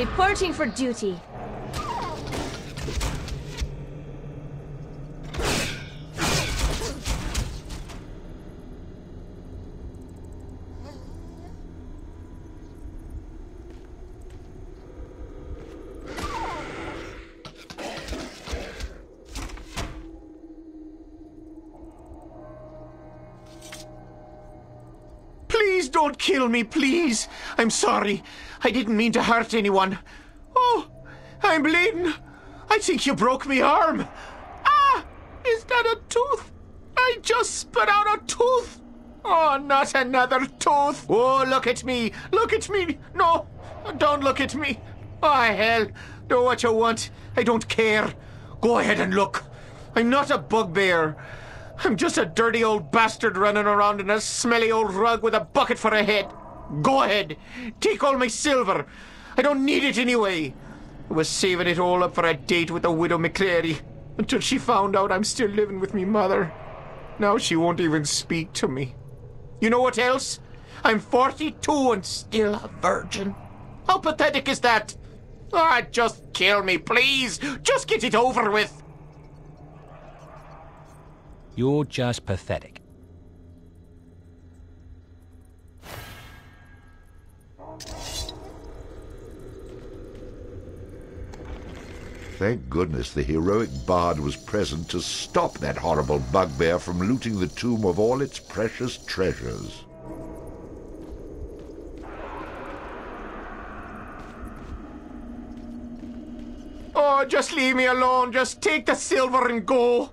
Reporting for duty. Please don't kill me, please. I'm sorry. I didn't mean to hurt anyone. Oh, I'm bleeding. I think you broke my arm. Ah, is that a tooth? I just spit out a tooth. Oh, not another tooth. Oh, look at me. Look at me. No, don't look at me. Oh, hell. Do what you want. I don't care. Go ahead and look. I'm not a bugbear. I'm just a dirty old bastard running around in a smelly old rug with a bucket for a head. Go ahead. Take all my silver. I don't need it anyway. I was saving it all up for a date with the widow McCreary until she found out I'm still living with me mother. Now she won't even speak to me. You know what else? I'm 42 and still a virgin. How pathetic is that? Ah, just kill me, please. Just get it over with. You're just pathetic. Thank goodness the heroic bard was present to stop that horrible bugbear from looting the tomb of all its precious treasures. Oh, just leave me alone. Just take the silver and go.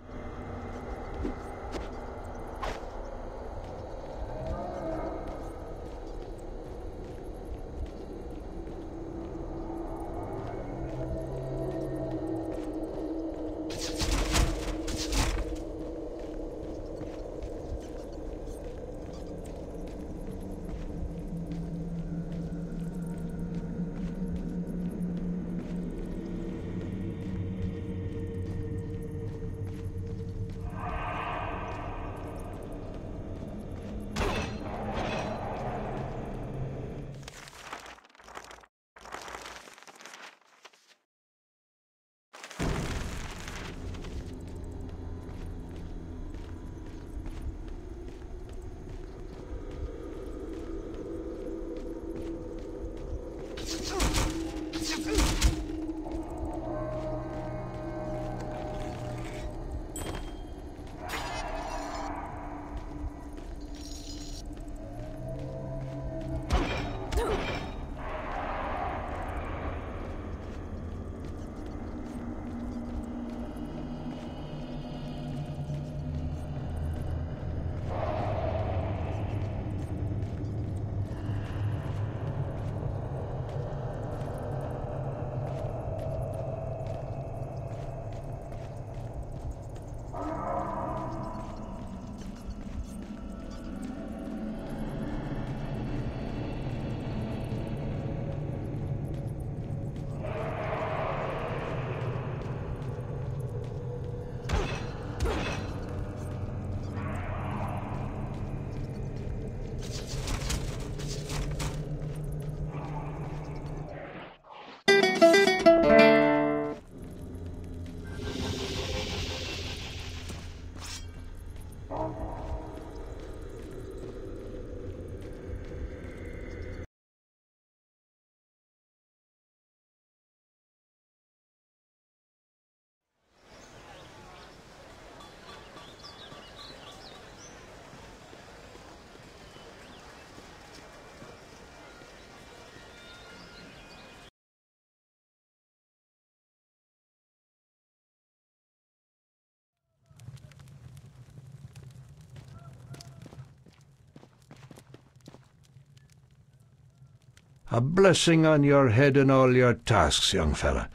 A blessing on your head and all your tasks, young fella.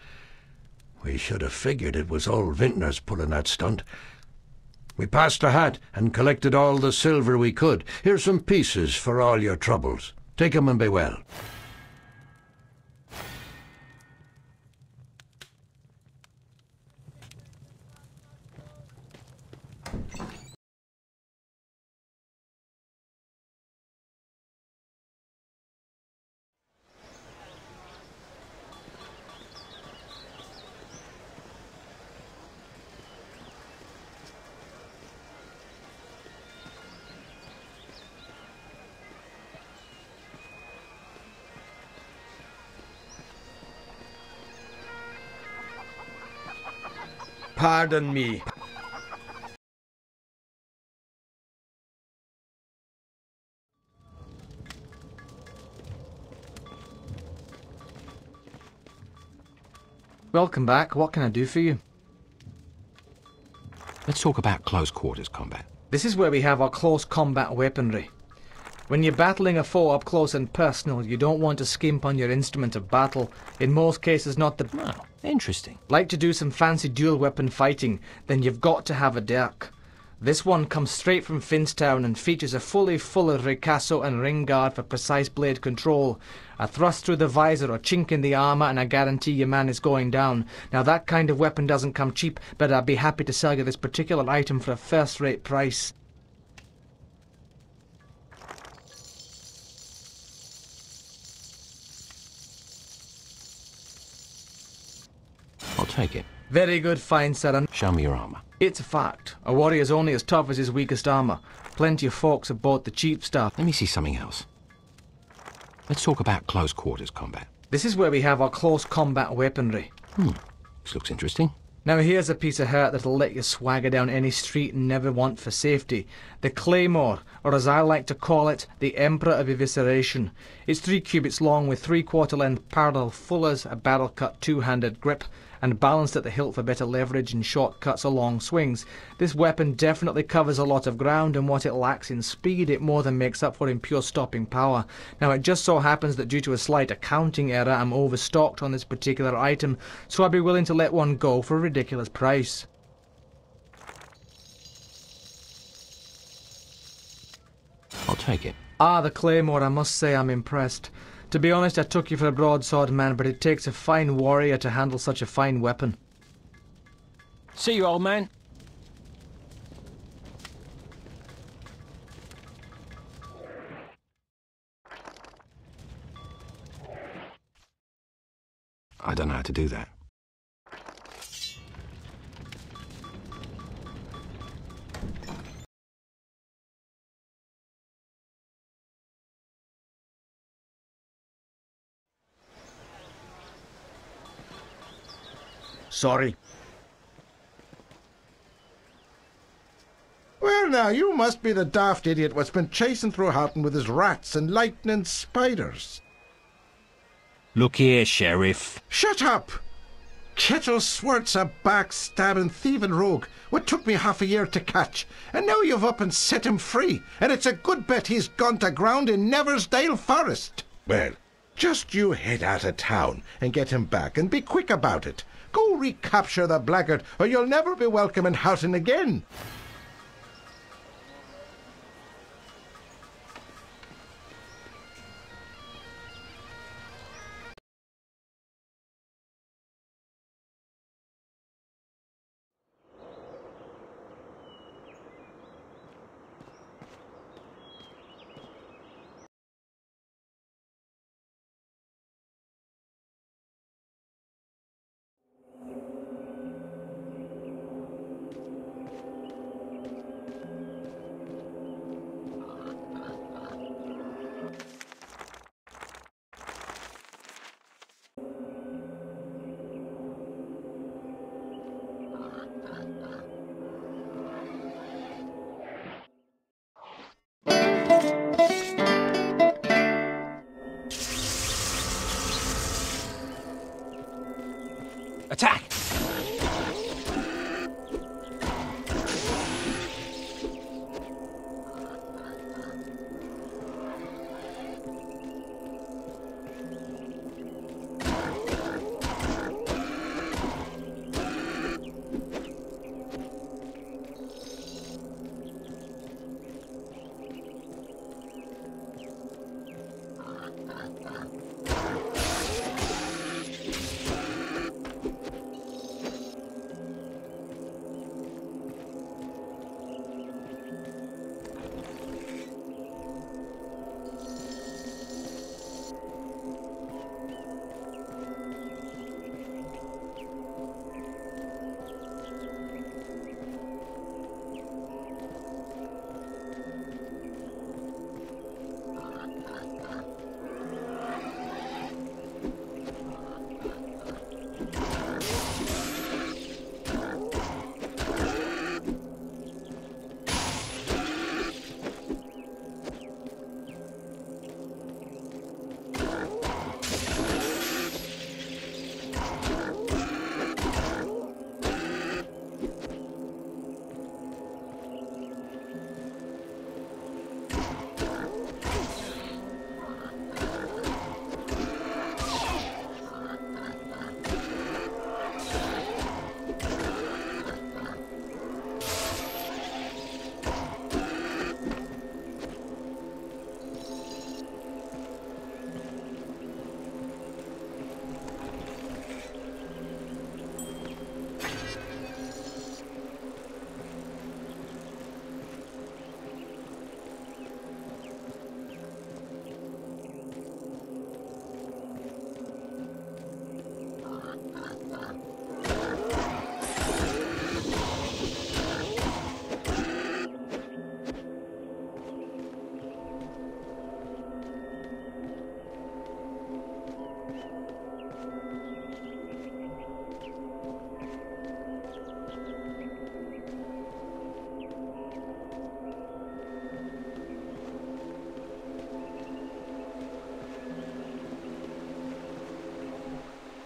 We should have figured it was old Vintners pulling that stunt. We passed the hat and collected all the silver we could. Here's some pieces for all your troubles. Take 'em and be well. Pardon me. Welcome back. What can I do for you? Let's talk about close quarters combat. This is where we have our close combat weaponry. When you're battling a foe up close and personal, you don't want to skimp on your instrument of battle. In most cases, not the... Oh, interesting. Like to do some fancy dual weapon fighting, then you've got to have a dirk. This one comes straight from Finstown and features a fully full ricasso and ring guard for precise blade control. A thrust through the visor or chink in the armour and I guarantee your man is going down. Now that kind of weapon doesn't come cheap, but I'd be happy to sell you this particular item for a first-rate price. I'll take it. Very good, fine sir. Show me your armour. It's a fact. A warrior's only as tough as his weakest armour. Plenty of folks have bought the cheap stuff. Let me see something else. Let's talk about close quarters combat. This is where we have our close combat weaponry. This looks interesting. Now here's a piece of hurt that'll let you swagger down any street and never want for safety. The Claymore, or as I like to call it, the Emperor of Evisceration. It's 3 cubits long with 3/4 length parallel fullers, a barrel-cut two-handed grip, and balanced at the hilt for better leverage and shortcuts or long swings. This weapon definitely covers a lot of ground, and what it lacks in speed it more than makes up for in pure stopping power. Now it just so happens that due to a slight accounting error I'm overstocked on this particular item, so I'd be willing to let one go for a ridiculous price. I'll take it. Ah, the Claymore, I must say I'm impressed. To be honest, I took you for a broadsword man, but it takes a fine warrior to handle such a fine weapon. See you, old man. I don't know how to do that. Sorry. Well, now, you must be the daft idiot what's been chasing through Houghton with his rats and lightning spiders. Look here, Sheriff. Shut up! Kettle Swart's a backstabbing, thieving rogue what took me half a year to catch, and now you've up and set him free, and it's a good bet he's gone to ground in Neversdale Forest. Well, just you head out of town and get him back, and be quick about it. Go recapture the blackguard, or you'll never be welcome in Houghton again.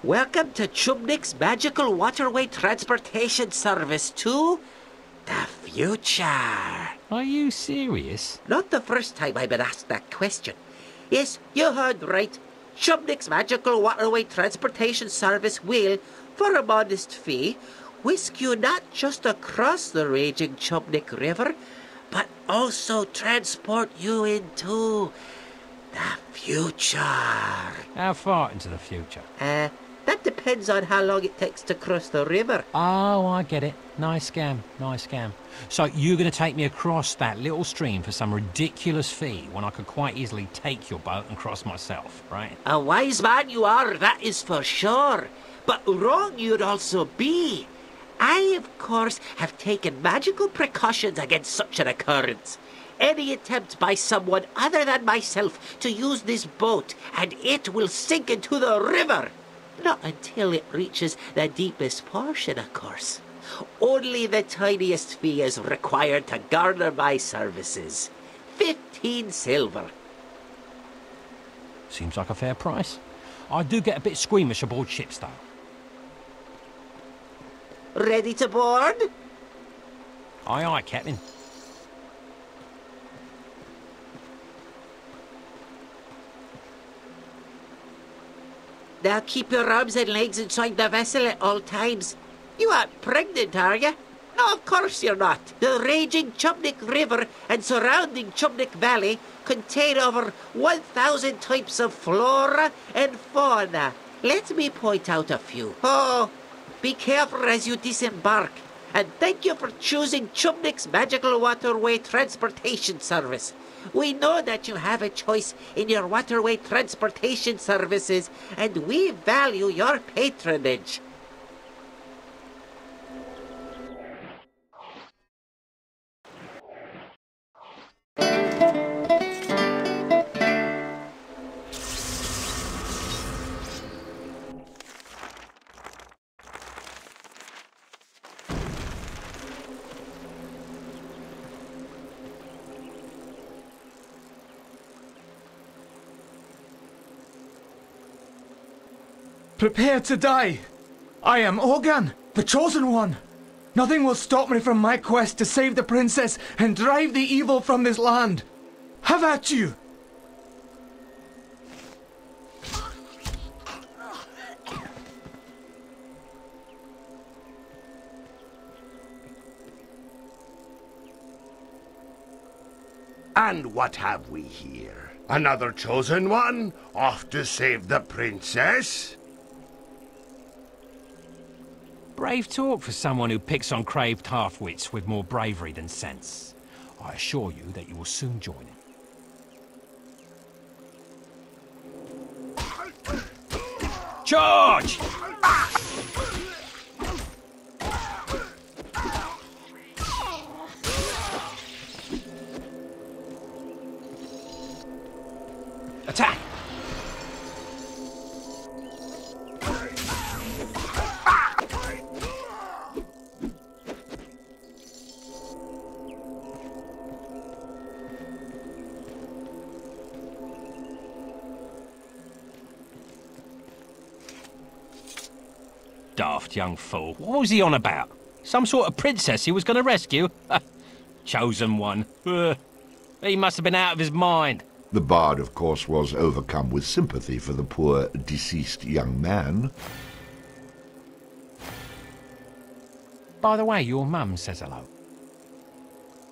Welcome to Chubnik's Magical Waterway Transportation Service to the future. Are you serious? Not the first time I've been asked that question. Yes, you heard right. Chubnik's Magical Waterway Transportation Service will, for a modest fee, whisk you not just across the raging Chubnik River, but also transport you into the future. How far into the future? That depends on how long it takes to cross the river. Oh, I get it. Nice scam, nice scam. So you're going to take me across that little stream for some ridiculous fee when I could quite easily take your boat and cross myself, right? A wise man you are, that is for sure. But wrong you'd also be. I, of course, have taken magical precautions against such an occurrence. Any attempt by someone other than myself to use this boat, and it will sink into the river. Not until it reaches the deepest portion, of course. Only the tiniest fee is required to garner my services. 15 silver. Seems like a fair price. I do get a bit squeamish aboard ships, though. Ready to board? Aye, aye, Captain. Now keep your arms and legs inside the vessel at all times. You aren't pregnant, are you? No, of course you're not. The raging Chubnik River and surrounding Chubnik Valley contain over 1,000 types of flora and fauna. Let me point out a few. Oh, be careful as you disembark. And thank you for choosing Chubnik's Magical Waterway Transportation Service. We know that you have a choice in your waterway transportation services, and we value your patronage. Prepare to die. I am Ogan, the Chosen One. Nothing will stop me from my quest to save the princess and drive the evil from this land. Have at you! And what have we here? Another chosen one? Off to save the princess? Brave talk for someone who picks on craved half-wits with more bravery than sense. I assure you that you will soon join him. Charge! Attack! Daft young fool. What was he on about? Some sort of princess he was going to rescue? Chosen one. He must have been out of his mind. The bard, of course, was overcome with sympathy for the poor deceased young man. By the way, your mum says hello.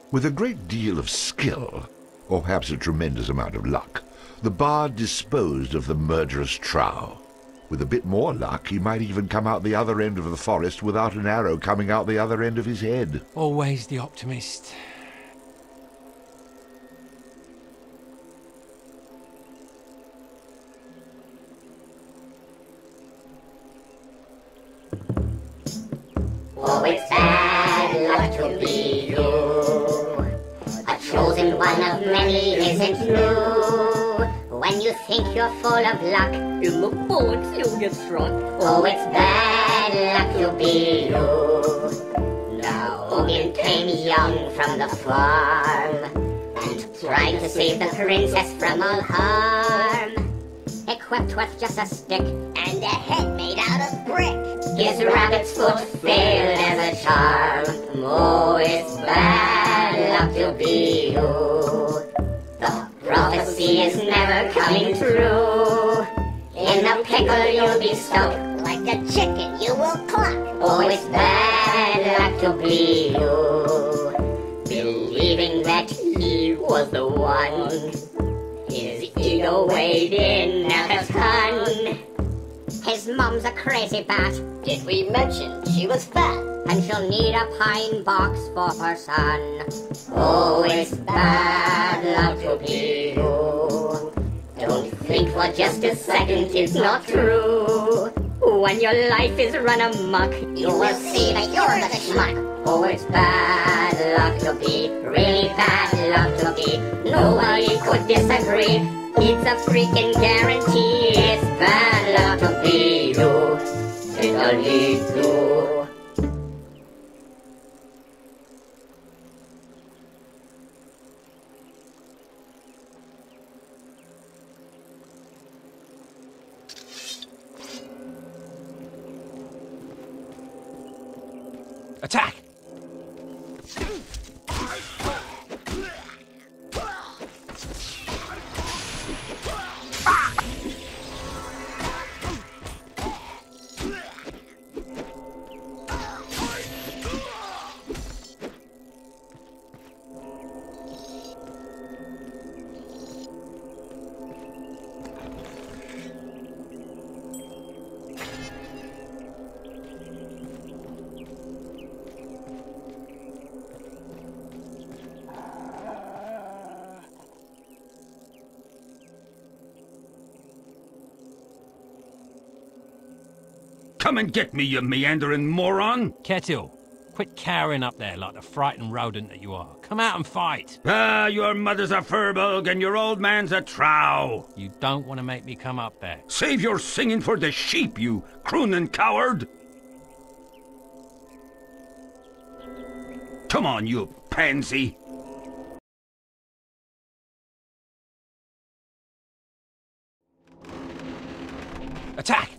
With a great deal of skill, or perhaps a tremendous amount of luck, the bard disposed of the murderous trow. With a bit more luck, he might even come out the other end of the forest without an arrow coming out the other end of his head. Always the optimist. Oh, it's bad luck to be you. A chosen one of many isn't new. When you think you're full of luck, in the bullets you'll get struck. Oh, it's bad luck to be you. Now, Ogan came young from the farm and tried to save the princess from all harm. It equipped with just a stick and a head made out of brick. His rabbit's foot failed as a charm. Oh, it's bad luck to be you. The prophecy is never coming true. In a pickle you'll be stuck. Like a chicken you will cluck. Oh, it's bad luck to be you. Believing that he was the one. His ego weighed in at a ton. His mom's a crazy bat. Did we mention she was fat? And she'll need a pine box for her son. Oh, it's bad luck to be you. Don't think for just a second it's not true. When your life is run amok, you will see that you're the schmuck. Oh, it's bad luck to be, really bad luck to be. Nobody could disagree. It's a freaking guarantee. It's bad luck to be you. It'll lead to. Attack! Come and get me, you meandering moron! Kettle, quit cowering up there like the frightened rodent that you are. Come out and fight. Ah, your mother's a furbug and your old man's a trow. You don't want to make me come up there. Save your singing for the sheep, you crooning coward! Come on, you pansy! Attack!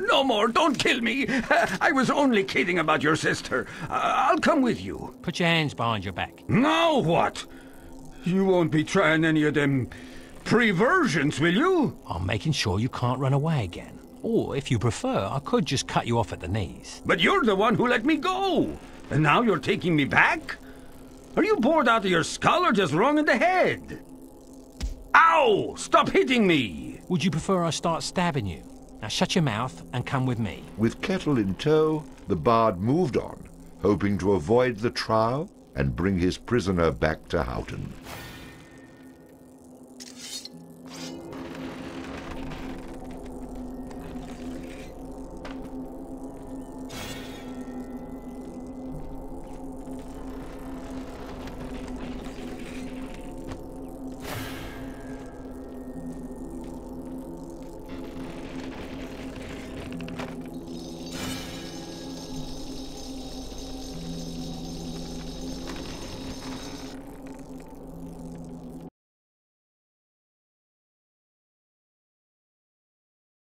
No more, don't kill me. I was only kidding about your sister. I'll come with you. Put your hands behind your back. Now what? You won't be trying any of them perversions, will you? I'm making sure you can't run away again. Or, if you prefer, I could just cut you off at the knees. But you're the one who let me go. And now you're taking me back? Are you bored out of your skull or just wrong in the head? Ow! Stop hitting me! Would you prefer I start stabbing you? Now shut your mouth and come with me. With Kettle in tow, the bard moved on, hoping to avoid the trial and bring his prisoner back to Houghton.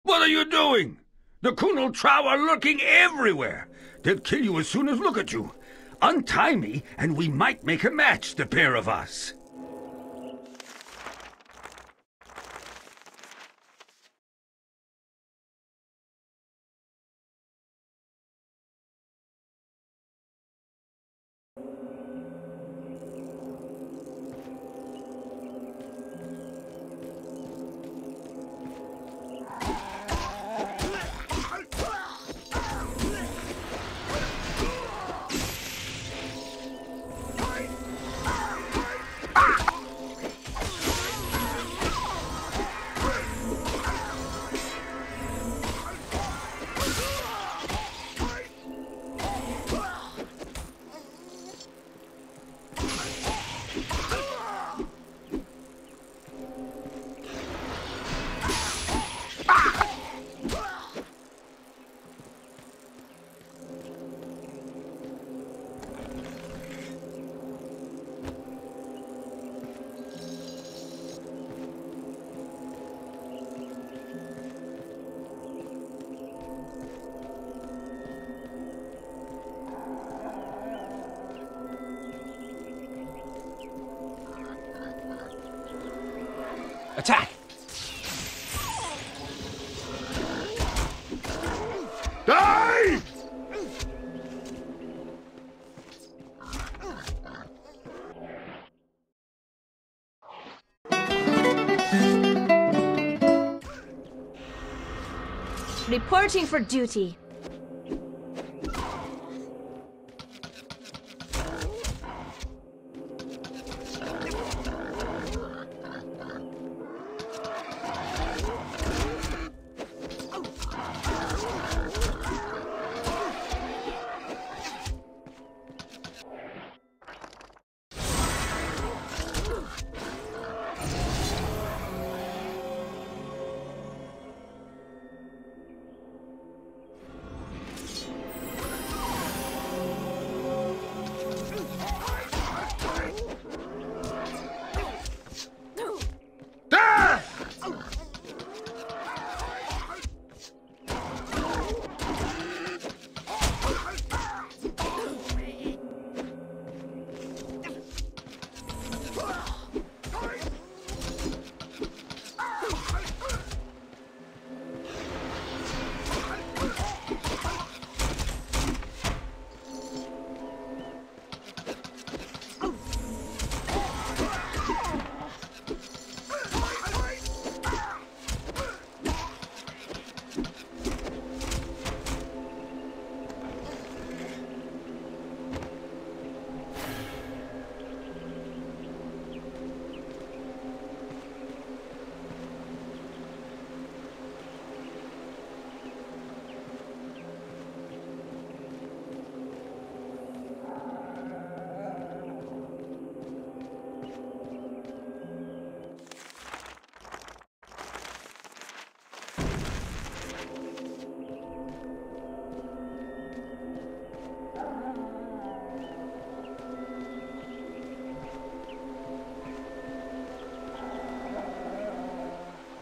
What are you doing? The Kunal Trow are lurking everywhere. They'll kill you as soon as look at you. Untie me, and we might make a match, the pair of us. Attack! Die! Reporting for duty.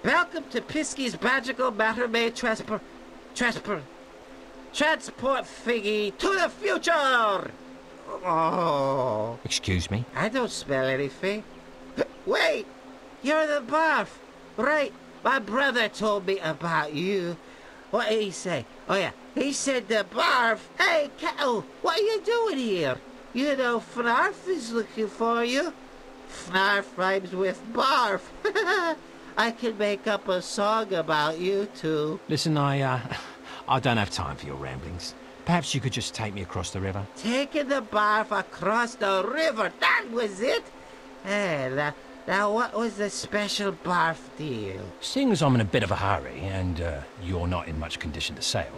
Welcome to Pisky's Magical Matter May Transport Figgy to the future! Oh. Excuse me? I don't smell anything. Wait! You're the barf! Right, my brother told me about you. What did he say? Oh yeah, he said the barf. Hey, Kettle, what are you doing here? You know Fnarf is looking for you. Fnarf rhymes with barf. I can make up a song about you two. Listen, I don't have time for your ramblings. Perhaps you could just take me across the river. Taking the barf across the river, that was it? Hey, now what was the special barf deal? Seeing as I'm in a bit of a hurry and you're not in much condition to sail,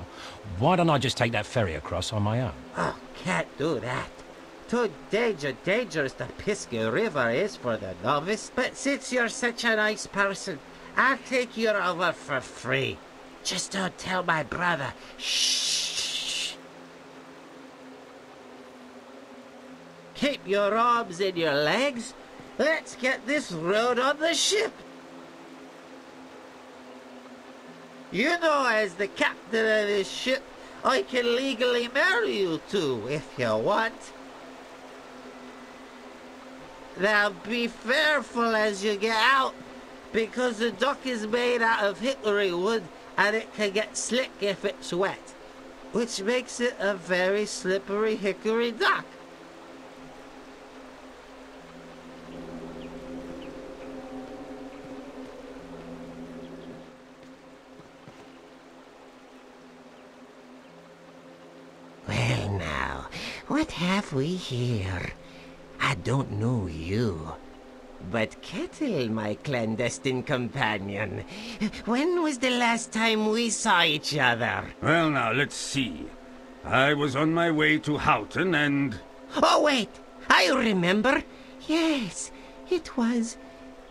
why don't I just take that ferry across on my own? Oh, can't do that. Too dangerous the Pisky River is for the novice. But since you're such a nice person, I'll take you over for free. Just don't tell my brother. Shh. Keep your arms in your legs. Let's get this road on the ship. You know, as the captain of this ship, I can legally marry you two if you want. Now be careful as you get out, because the dock is made out of hickory wood and it can get slick if it's wet, which makes it a very slippery hickory dock. Well now, what have we here? I don't know you, but Kettle, my clandestine companion, when was the last time we saw each other? Well, now, let's see. I was on my way to Houghton and... Oh, wait! I remember! Yes, it was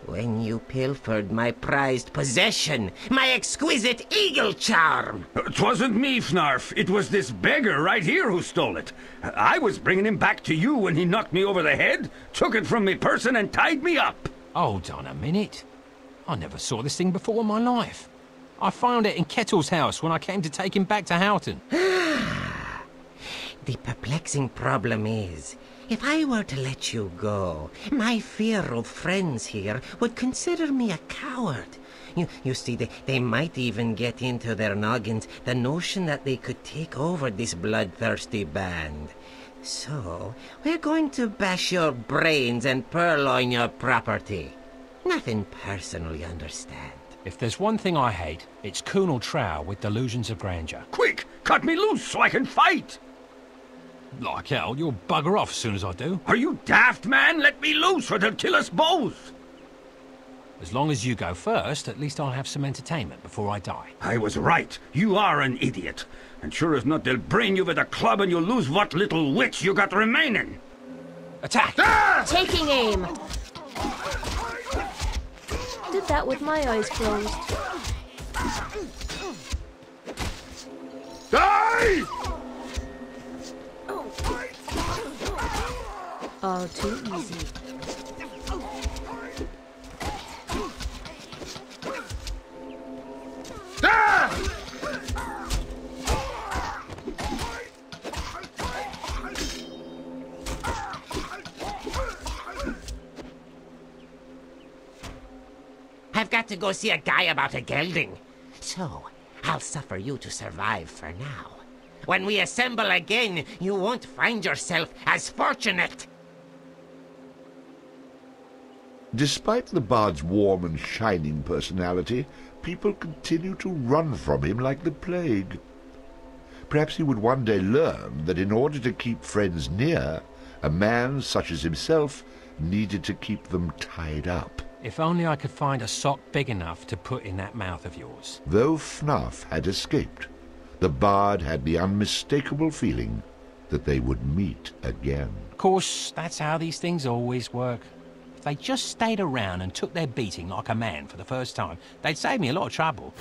when you pilfered my prized possession, my exquisite eagle charm! 'Twasn't me, Fnarf. It was this beggar right here who stole it. I was bringing him back to you when he knocked me over the head, took it from me person and tied me up. Hold on a minute. I never saw this thing before in my life. I found it in Kettle's house when I came to take him back to Houghton. The perplexing problem is, If I were to let you go, my fear of friends here would consider me a coward. You see, they might even get into their noggins the notion that they could take over this bloodthirsty band. So, we're going to bash your brains and purloin your property. Nothing personal, you understand. If there's one thing I hate, it's Kunal Trow with delusions of grandeur. Quick, cut me loose so I can fight! Like hell, you'll bugger off as soon as I do. Are you daft, man? Let me loose or they'll kill us both! As long as you go first, at least I'll have some entertainment before I die. I was right. You are an idiot. And sure as not, they'll brain you with a club and you'll lose what little wits you got remaining. Attack! Ah! Taking aim. Did that with my eyes closed. Die! All too easy. Ah! I've got to go see a guy about a gelding. So, I'll suffer you to survive for now. When we assemble again, you won't find yourself as fortunate. Despite the bard's warm and shining personality, people continue to run from him like the plague. Perhaps he would one day learn that in order to keep friends near, a man such as himself needed to keep them tied up. If only I could find a sock big enough to put in that mouth of yours. Though Fnuff had escaped, the bard had the unmistakable feeling that they would meet again. Of course, that's how these things always work. If they just stayed around and took their beating like a man for the first time, they'd save me a lot of trouble.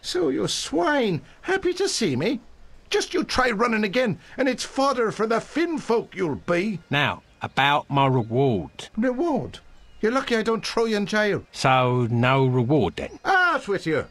So, you swine, happy to see me? Just you try running again, and it's fodder for the Finn folk you'll be. Now, about my reward. Reward? You're lucky I don't throw you in jail. So, no reward then? Out with you.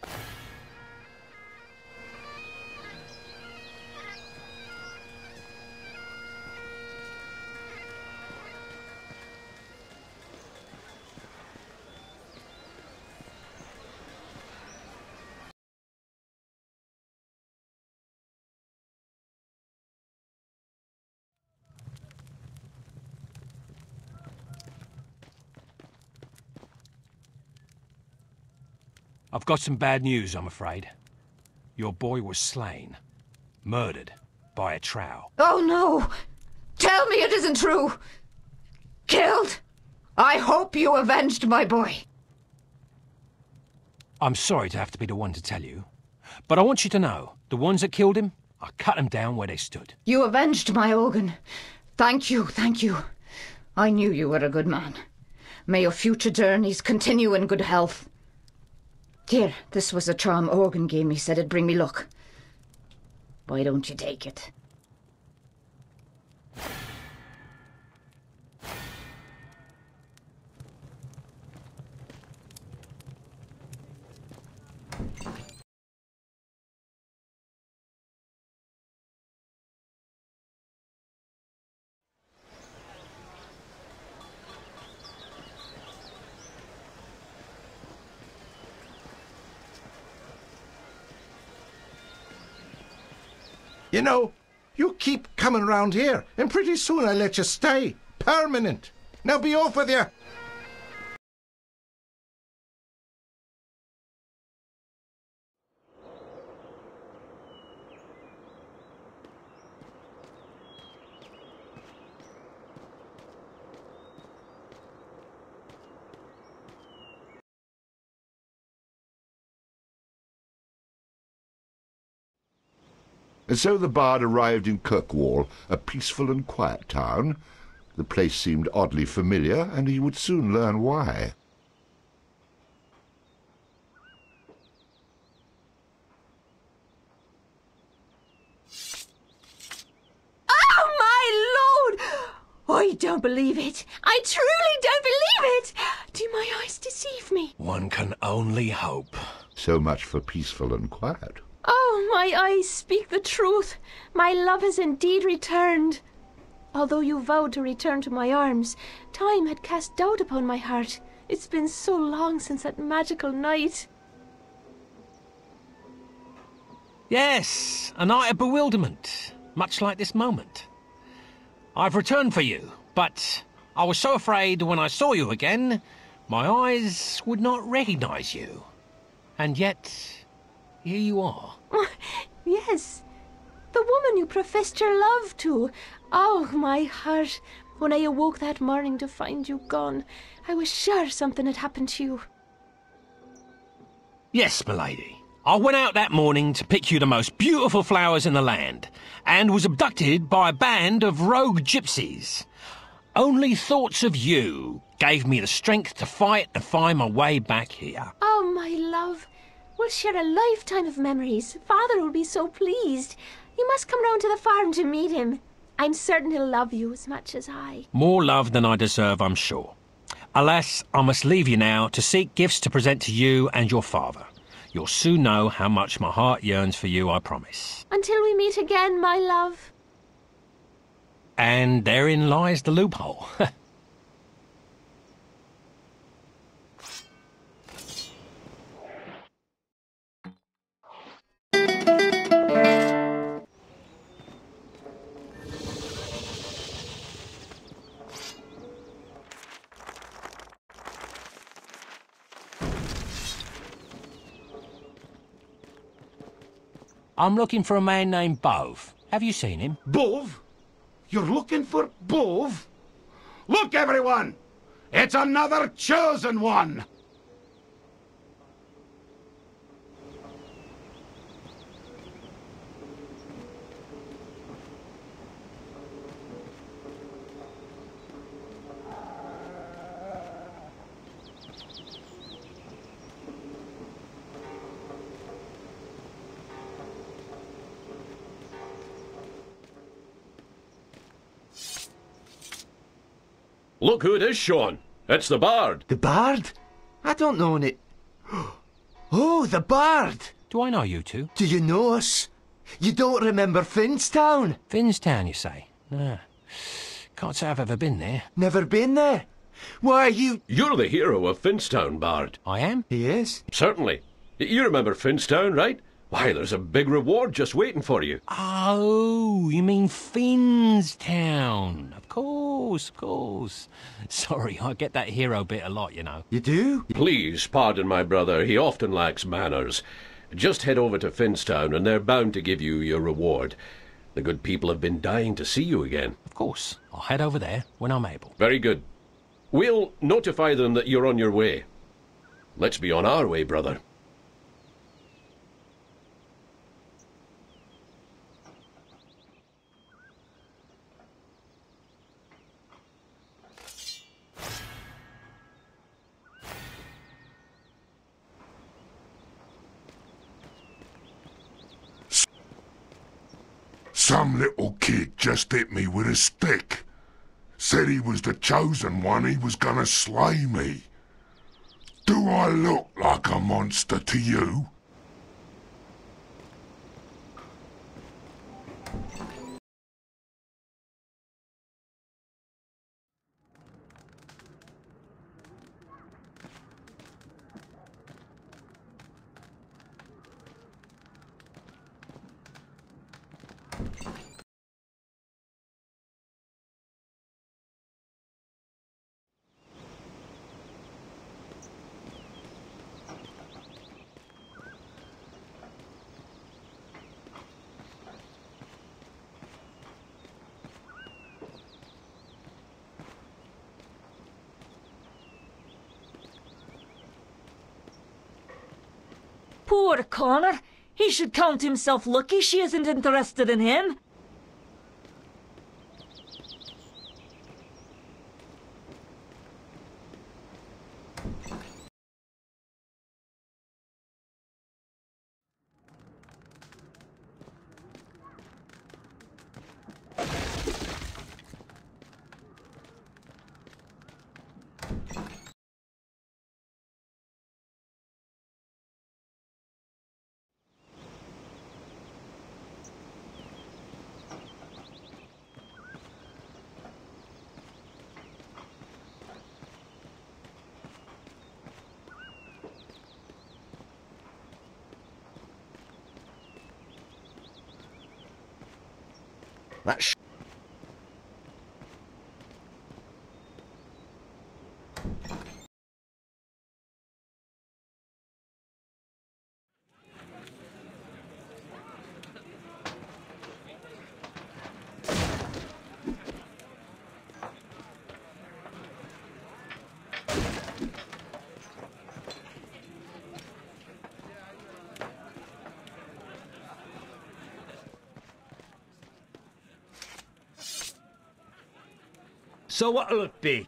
I've got some bad news, I'm afraid. Your boy was slain. Murdered. By a trow. Oh, no! Tell me it isn't true! Killed? I hope you avenged my boy. I'm sorry to have to be the one to tell you, but I want you to know, the ones that killed him, I cut them down where they stood. You avenged my Ogun. Thank you, thank you. I knew you were a good man. May your future journeys continue in good health. Here, this was a charm Ogun gave me, said it'd bring me luck. Why don't you take it? You know, you keep coming round here, and pretty soon I'll let you stay. Permanent. Now be off with you. And so the bard arrived in Kirkwall, a peaceful and quiet town. The place seemed oddly familiar, and he would soon learn why. Oh, my lord! I don't believe it. I truly don't believe it. Do my eyes deceive me? One can only hope. So much for peaceful and quiet. Oh, my eyes speak the truth. My love has indeed returned. Although you vowed to return to my arms, time had cast doubt upon my heart. It's been so long since that magical night. Yes, a night of bewilderment, much like this moment. I've returned for you, but I was so afraid when I saw you again, my eyes would not recognize you. And yet, here you are. Yes, the woman you professed your love to. Oh, my heart. When I awoke that morning to find you gone, I was sure something had happened to you. Yes, milady. I went out that morning to pick you the most beautiful flowers in the land, and was abducted by a band of rogue gypsies. Only thoughts of you gave me the strength to fight and find my way back here. Oh, my love. We'll share a lifetime of memories. Father will be so pleased. You must come round to the farm to meet him. I'm certain he'll love you as much as I. More love than I deserve, I'm sure. Alas, I must leave you now to seek gifts to present to you and your father. You'll soon know how much my heart yearns for you, I promise. Until we meet again, my love. And therein lies the loophole. I'm looking for a man named Bove. Have you seen him? Bove? You're looking for Bove? Look, everyone! It's another chosen one! Look who it is, Sean. It's the Bard. The Bard? I don't know it. Oh, the Bard! Do I know you two? Do you know us? You don't remember Finstown? Finstown, you say? No. Can't say I've ever been there. Never been there? Why, You're the hero of Finstown, Bard. I am? He is? Certainly. You remember Finstown, right? Why, there's a big reward just waiting for you. Oh, you mean Finstown. Of course, of course. Sorry, I get that hero bit a lot, you know. You do? Please pardon my brother. He often lacks manners. Just head over to Finstown and they're bound to give you your reward. The good people have been dying to see you again. Of course. I'll head over there when I'm able. Very good. We'll notify them that you're on your way. Let's be on our way, brother. Some little kid just hit me with a stick. Said he was the chosen one, he was gonna slay me. Do I look like a monster to you? Poor Connor. He should count himself lucky she isn't interested in him. That's So what'll it be?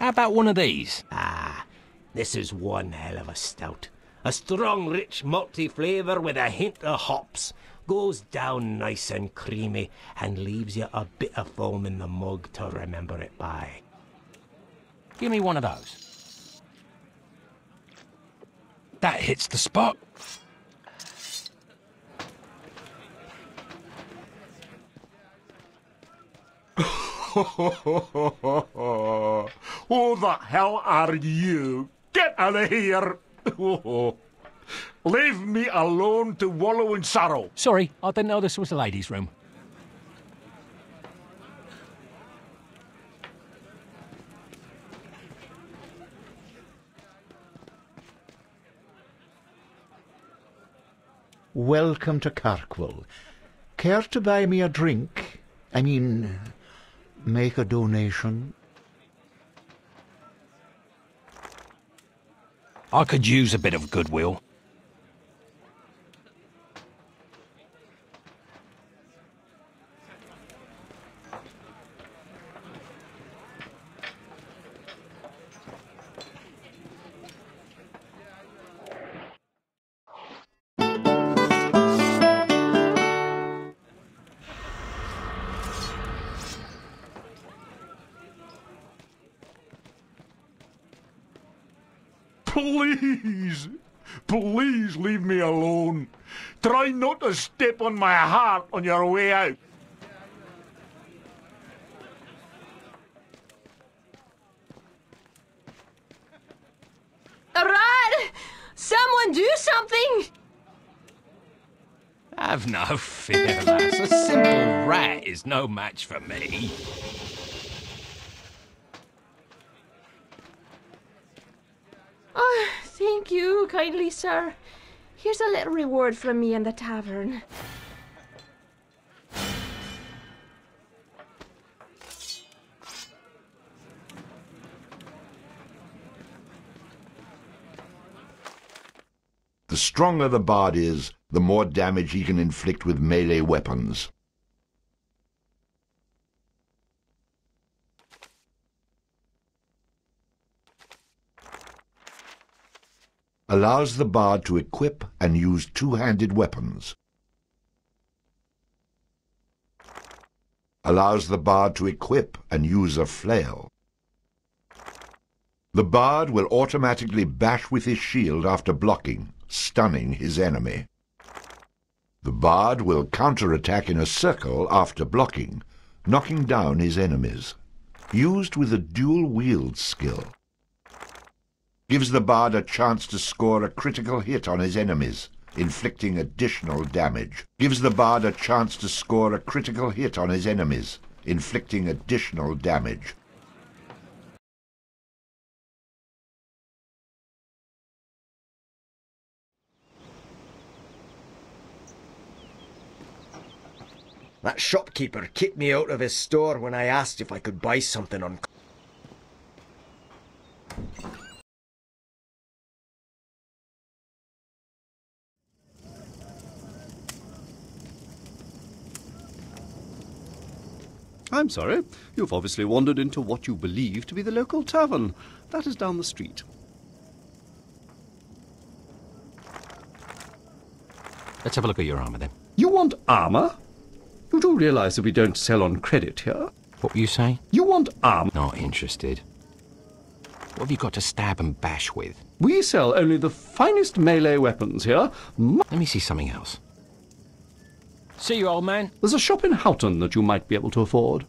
How about one of these? Ah, this is one hell of a stout. A strong, rich, malty flavour with a hint of hops. Goes down nice and creamy and leaves you a bit of foam in the mug to remember it by. Give me one of those. That hits the spot. Who the hell are you? Get out of here! Leave me alone to wallow in sorrow. Sorry, I didn't know this was a ladies' room. Welcome to Kirkwall. Care to buy me a drink? I mean, make a donation? I could use a bit of goodwill. Please, please leave me alone. Try not to step on my heart on your way out. A rat! Someone do something! Have no fear, lass. A simple rat is no match for me. Oh, thank you kindly, sir. Here's a little reward from me in the tavern. The stronger the bard is, the more damage he can inflict with melee weapons. Allows the bard to equip and use two-handed weapons. Allows the bard to equip and use a flail. The bard will automatically bash with his shield after blocking, stunning his enemy. The bard will counterattack in a circle after blocking, knocking down his enemies. Used with a dual-wield skill. Gives the bard a chance to score a critical hit on his enemies, inflicting additional damage. Gives the bard a chance to score a critical hit on his enemies, inflicting additional damage. That shopkeeper kicked me out of his store when I asked if I could buy something on... I'm sorry. You've obviously wandered into what you believe to be the local tavern. That is down the street. Let's have a look at your armour, then. You want armour? You do realise that we don't sell on credit here? What were you saying? You want armour? Not interested. What have you got to stab and bash with? We sell only the finest melee weapons here. Let me see something else. See you, old man. There's a shop in Houghton that you might be able to afford.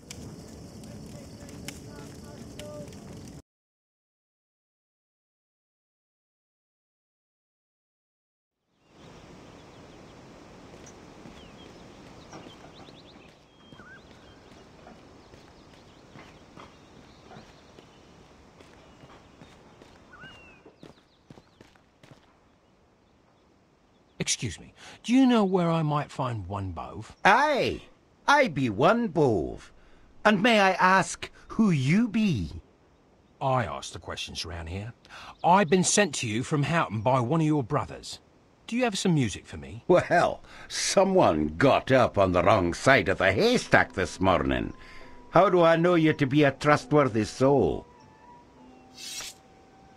Excuse me, do you know where I might find one bove? Aye, I be one bove. And may I ask who you be? I ask the questions round here. I've been sent to you from Houghton by one of your brothers. Do you have some music for me? Well, someone got up on the wrong side of the haystack this morning. How do I know you to be a trustworthy soul?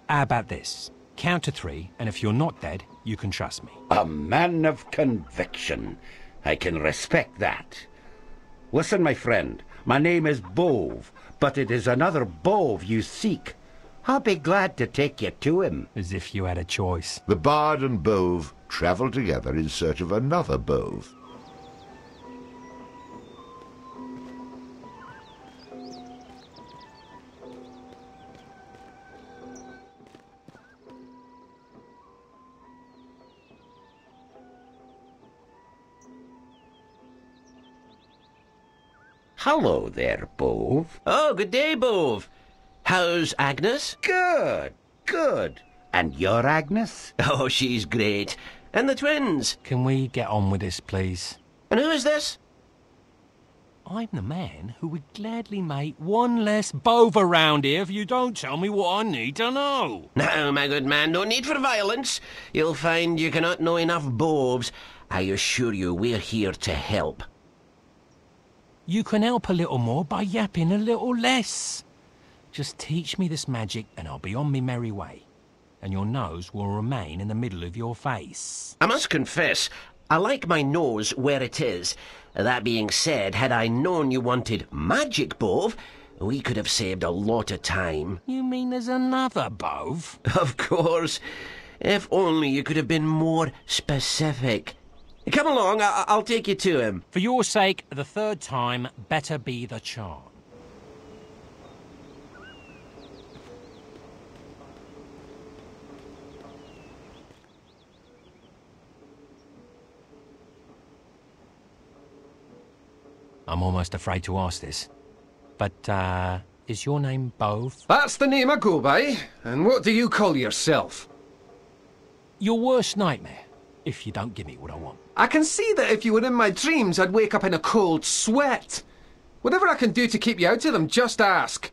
How about this? Count to 3, and if you're not dead, you can trust me. A man of conviction. I can respect that. Listen, my friend, my name is Bove, but it is another Bove you seek. I'll be glad to take you to him. As if you had a choice. The bard and Bove travel together in search of another Bove. Hello there, Bove. Oh, good day, Bove. How's Agnes? Good, good. And your Agnes? Oh, she's great. And the twins? Can we get on with this, please? And who is this? I'm the man who would gladly make one less bove around here if you don't tell me what I need to know. Now, my good man, no need for violence. You'll find you cannot know enough boves. I assure you we're here to help. You can help a little more by yapping a little less. Just teach me this magic and I'll be on me merry way. And your nose will remain in the middle of your face. I must confess, I like my nose where it is. That being said, had I known you wanted magic bove, we could have saved a lot of time. You mean there's another bove? Of course. If only you could have been more specific. Come along, I'll take you to him. For your sake, the third time better be the charm. I'm almost afraid to ask this, but, is your name Bove? That's the name I go by. And what do you call yourself? Your worst nightmare, if you don't give me what I want. I can see that if you were in my dreams, I'd wake up in a cold sweat. Whatever I can do to keep you out of them, just ask.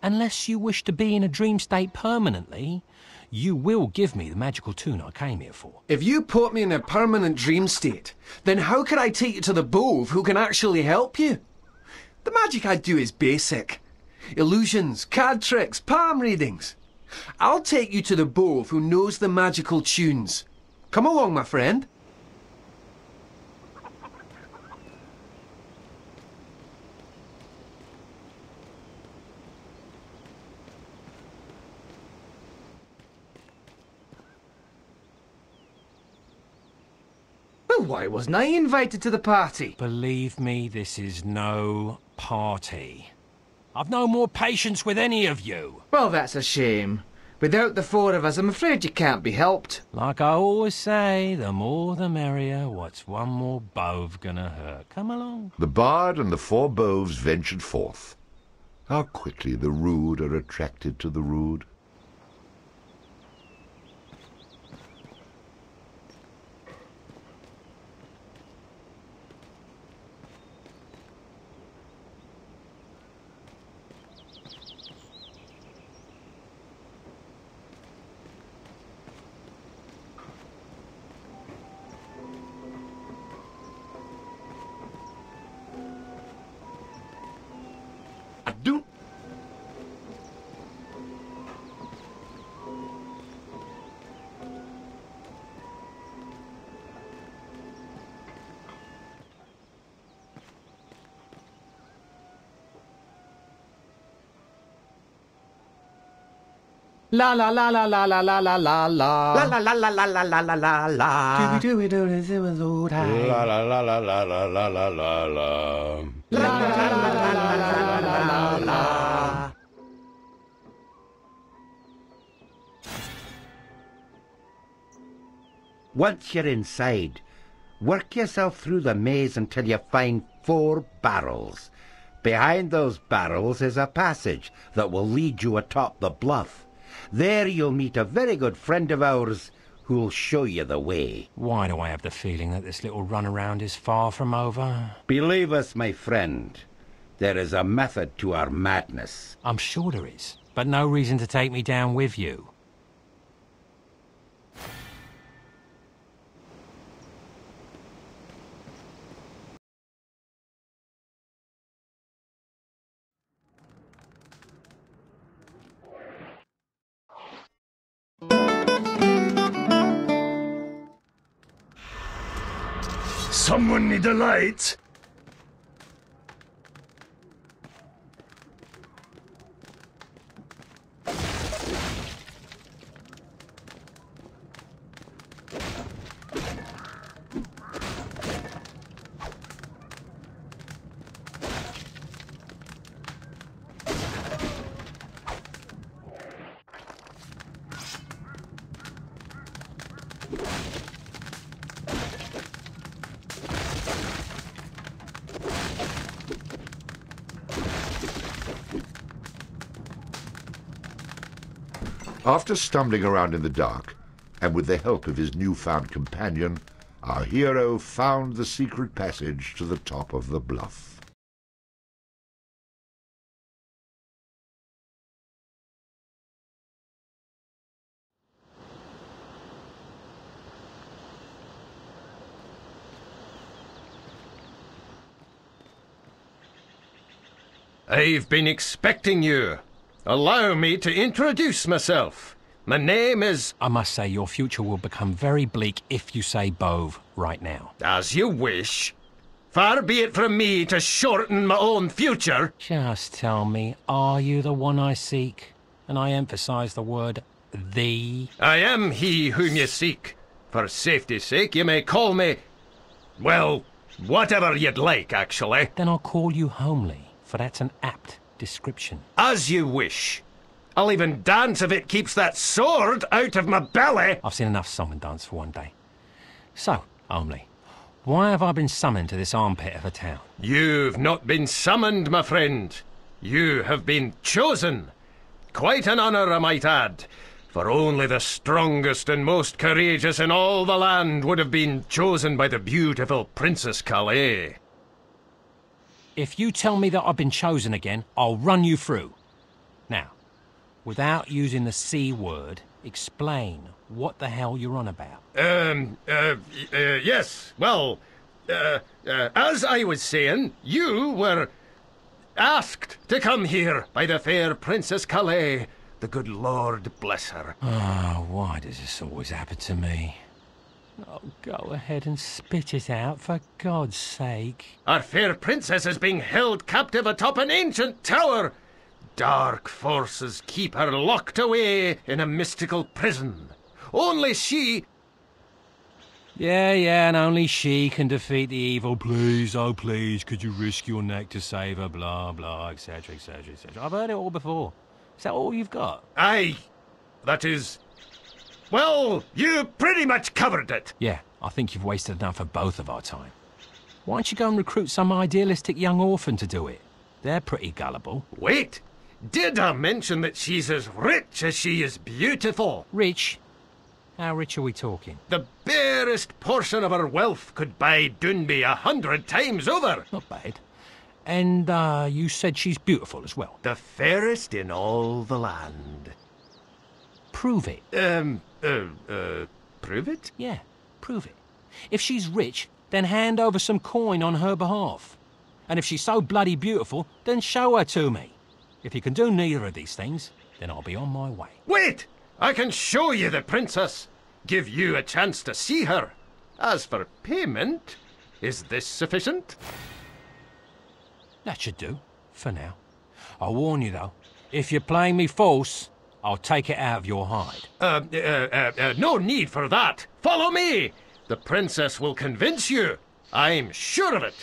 Unless you wish to be in a dream state permanently, you will give me the magical tune I came here for. If you put me in a permanent dream state, then how could I take you to the Bove who can actually help you? The magic I do is basic. Illusions, card tricks, palm readings. I'll take you to the Bove who knows the magical tunes. Come along, my friend. Well, why wasn't I invited to the party? Believe me, this is no party. I've no more patience with any of you. Well, that's a shame. Without the 4 of us, I'm afraid you can't be helped. Like I always say, the more the merrier. What's one more bove gonna hurt? Come along. The bard and the 4 boves ventured forth. How quickly the rude are attracted to the rude. La la la la la la la la la la. La la la la la la la la la la. La la la la la la la la la la. La la la la la la la la. Once you're inside, work yourself through the maze until you find 4 barrels. Behind those barrels is a passage that will lead you atop the bluff. There you'll meet a very good friend of ours who'll show you the way. Why do I have the feeling that this little runaround is far from over? Believe us, my friend, there is a method to our madness. I'm sure there is, but no reason to take me down with you. Someone need a light? After stumbling around in the dark, and with the help of his newfound companion, our hero found the secret passage to the top of the bluff. I've been expecting you. Allow me to introduce myself. My name is... I must say, your future will become very bleak if you say Bove right now. As you wish. Far be it from me to shorten my own future. Just tell me, are you the one I seek? And I emphasize the word thee. I am he whom you seek. For safety's sake, you may call me... well, whatever you'd like, actually. Then I'll call you Homely, for that's an apt description. As you wish. I'll even dance if it keeps that sword out of my belly. I've seen enough song and dance for one day. So, Homely, why have I been summoned to this armpit of a town? You've not been summoned, my friend. You have been chosen. Quite an honour, I might add. For only the strongest and most courageous in all the land would have been chosen by the beautiful Princess Calais. If you tell me that I've been chosen again, I'll run you through. Now, without using the C word, explain what the hell you're on about. Yes, well, as I was saying, you were asked to come here by the fair Princess Calais. The good Lord bless her. Oh, why does this always happen to me? Oh, go ahead and spit it out, for God's sake. Our fair princess is being held captive atop an ancient tower. Dark forces keep her locked away in a mystical prison. Only she... Yeah, and only she can defeat the evil. Please, oh please, could you risk your neck to save her, blah, blah, etc., etc., etc. I've heard it all before. Is that all you've got? Aye, that is... well, you pretty much covered it. Yeah, I think you've wasted enough of both of our time. Why don't you go and recruit some idealistic young orphan to do it? They're pretty gullible. Wait, did I mention that she's as rich as she is beautiful? Rich? How rich are we talking? The barest portion of her wealth could buy Doonby 100 times over. Not bad. And you said she's beautiful as well? The fairest in all the land. Prove it. Prove it? Yeah, prove it. If she's rich, then hand over some coin on her behalf. And if she's so bloody beautiful, then show her to me. If you can do neither of these things, then I'll be on my way. Wait! I can show you the princess. Give you a chance to see her. As for payment, is this sufficient? That should do, for now. I'll warn you, though. If you're playing me false, I'll take it out of your hide. No need for that. Follow me. The princess will convince you. I'm sure of it.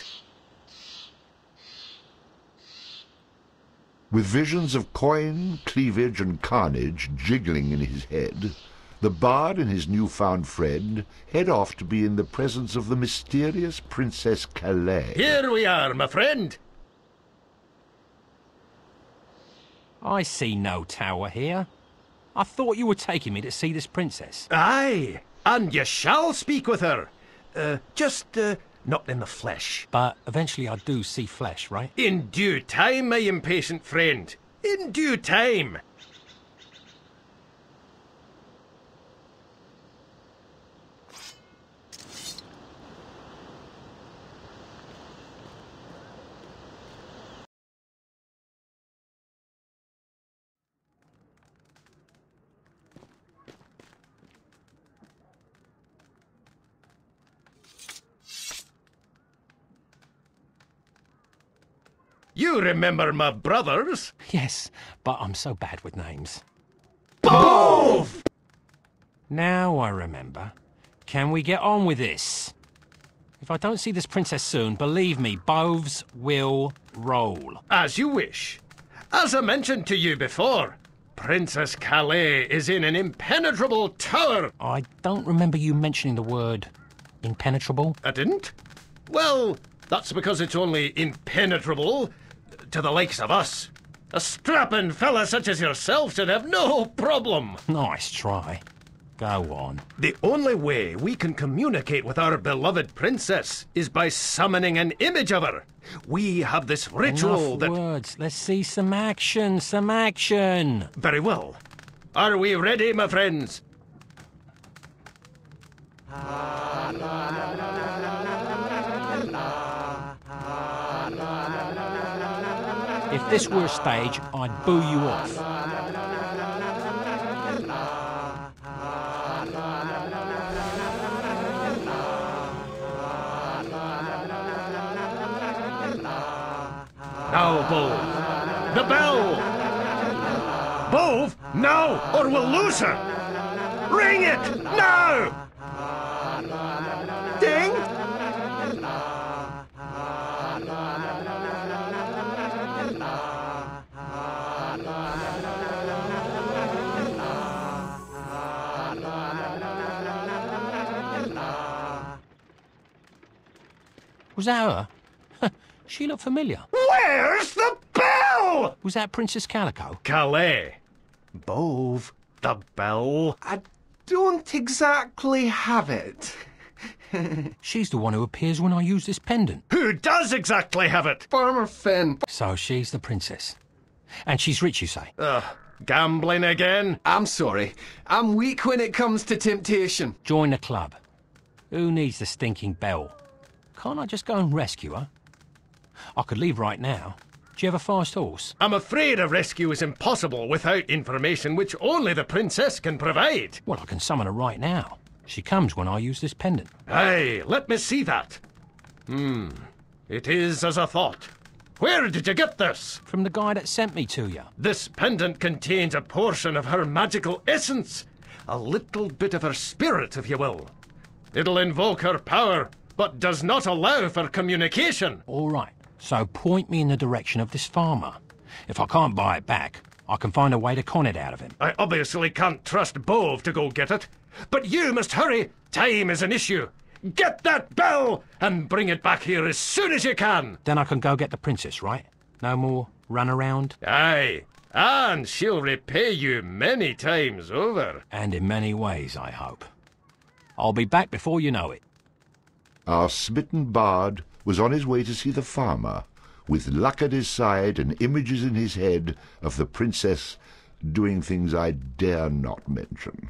With visions of coin, cleavage, and carnage jiggling in his head, the bard and his newfound friend head off to be in the presence of the mysterious Princess Calais. Here we are, my friend. I see no tower here. I thought you were taking me to see this princess. Aye, and you shall speak with her. Just not in the flesh. But eventually I do see flesh, right? In due time, my impatient friend. In due time. You remember my brothers? Yes, but I'm so bad with names. Both! Now I remember. Can we get on with this? If I don't see this princess soon, believe me, boves will roll. As you wish. As I mentioned to you before, Princess Calais is in an impenetrable tower. I don't remember you mentioning the word impenetrable. I didn't? Well, that's because it's only impenetrable to the likes of us. A strapping fella such as yourself should have no problem. Nice try. Go on. The only way we can communicate with our beloved princess is by summoning an image of her. We have this ritual Enough words. Let's see some action, some action. Very well. Are we ready, my friends? If this were a stage, I'd boo you off. Now, Bove. The bell! Bove, now, or we'll lose her! Ring it, now! Ding! Was that her? She looked familiar. Where's the bell? Was that Princess Calico? Calais. Bove, the bell. I don't exactly have it. She's the one who appears when I use this pendant. Who does exactly have it? Farmer Finn. So she's the princess. And she's rich, you say? Gambling again? I'm sorry. I'm weak when it comes to temptation. Join the club. Who needs the stinking bell? Can't I just go and rescue her? I could leave right now. Do you have a fast horse? I'm afraid a rescue is impossible without information which only the princess can provide. Well, I can summon her right now. She comes when I use this pendant. Aye, let me see that. It is as I thought. Where did you get this? From the guy that sent me to you. This pendant contains a portion of her magical essence. A little bit of her spirit, if you will. It'll invoke her power, but does not allow for communication. All right. So point me in the direction of this farmer. If I can't buy it back, I can find a way to con it out of him. I obviously can't trust Bove to go get it. But you must hurry. Time is an issue. Get that bell and bring it back here as soon as you can. Then I can go get the princess, right? No more run around? Aye. And she'll repay you many times over. And in many ways, I hope. I'll be back before you know it. Our smitten bard was on his way to see the farmer, with luck at his side and images in his head of the princess doing things I dare not mention.